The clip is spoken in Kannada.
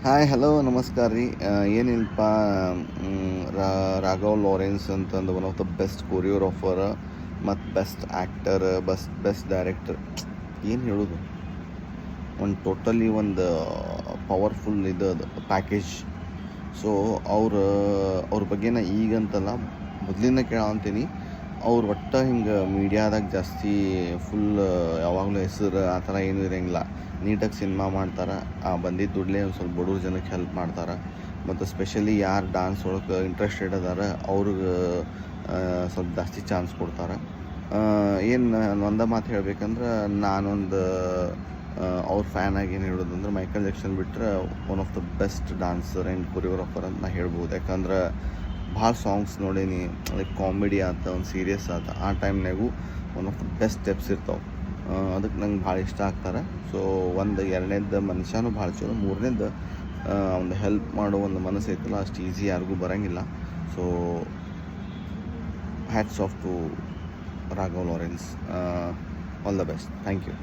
ಹಾಯ್ ಹಲೋ ನಮಸ್ಕಾರ ರೀ ಏನಿಲ್ಲಪ್ಪ. ರಾಘವ್ ಲಾರೆನ್ಸ್ ಅಂತಂದು one of the best choreographer ಮತ್ತು ಬೆಸ್ಟ್ ಆ್ಯಕ್ಟರ್, ಬೆಸ್ಟ್ ಡೈರೆಕ್ಟರ್. ಏನು ಹೇಳೋದು, ಒಂದು ಟೋಟಲಿ ಒಂದು ಪವರ್ಫುಲ್ ಇದು ಅದು ಪ್ಯಾಕೇಜ್. ಸೊ ಅವ್ರ ಬಗ್ಗೆ ನಾ ಈಗಂತಲ್ಲ ಮೊದಲಿಂದ ಕೇಳಂತೀನಿ. ಅವ್ರು ಒಟ್ಟು ಹಿಂಗೆ ಮೀಡಿಯಾದಾಗ ಜಾಸ್ತಿ ಫುಲ್ ಯಾವಾಗಲೂ ಹೆಸರು ಆ ಥರ ಏನೂ ಇರೋಂಗಿಲ್ಲ. ನೀಟಾಗಿ ಸಿನಿಮಾ ಮಾಡ್ತಾರೆ, ಬಂದಿದ್ದ ದುಡ್ಲೇ ಒಂದು ಸ್ವಲ್ಪ ಬಡವ್ರ ಜನಕ್ಕೆ ಹೆಲ್ಪ್ ಮಾಡ್ತಾರೆ. ಮತ್ತು ಸ್ಪೆಷಲಿ ಯಾರು ಡ್ಯಾನ್ಸ್ ಒಳಗೆ ಇಂಟ್ರೆಸ್ಟೆಡ್ ಅದಾರ ಅವ್ರಿಗೆ ಸ್ವಲ್ಪ ಜಾಸ್ತಿ ಚಾನ್ಸ್ ಕೊಡ್ತಾರೆ. ಏನು ಒಂದೇ ಮಾತು ಹೇಳ್ಬೇಕಂದ್ರೆ ನಾನೊಂದು ಅವ್ರ ಫ್ಯಾನ್ ಆಗಿ ಏನು ಹೇಳೋದಂದ್ರೆ ಮೈಕಲ್ ಜಾಕ್ಸನ್ ಬಿಟ್ಟರೆ one of the best dancer and choreographer ಅಂತ ನಾ ಹೇಳ್ಬೋದು. ಯಾಕಂದ್ರೆ ಭಾಳ ಸಾಂಗ್ಸ್ ನೋಡೀನಿ, ಲೈಕ್ ಕಾಮಿಡಿ ಆತ, ಒಂದು ಸೀರಿಯಸ್ ಆತ, ಆ ಟೈಮ್ನಾಗೂ one of the best steps ಇರ್ತಾವೆ. ಅದಕ್ಕೆ ನಂಗೆ ಭಾಳ ಇಷ್ಟ ಆಗ್ತಾರೆ. ಸೊ ಒಂದು ಎರಡನೇದು ಮನುಷ್ಯನೂ ಭಾಳ ಚಲೋ, ಮೂರನೇದು ಒಂದು ಹೆಲ್ಪ್ ಮಾಡೋ ಒಂದು ಮನಸ್ಸು ಐತಲ್ಲ, ಅಷ್ಟು ಈಸಿ ಯಾರಿಗೂ ಬರೋಂಗಿಲ್ಲ. So hats off to Raghav Lawrence. All the best. Thank you.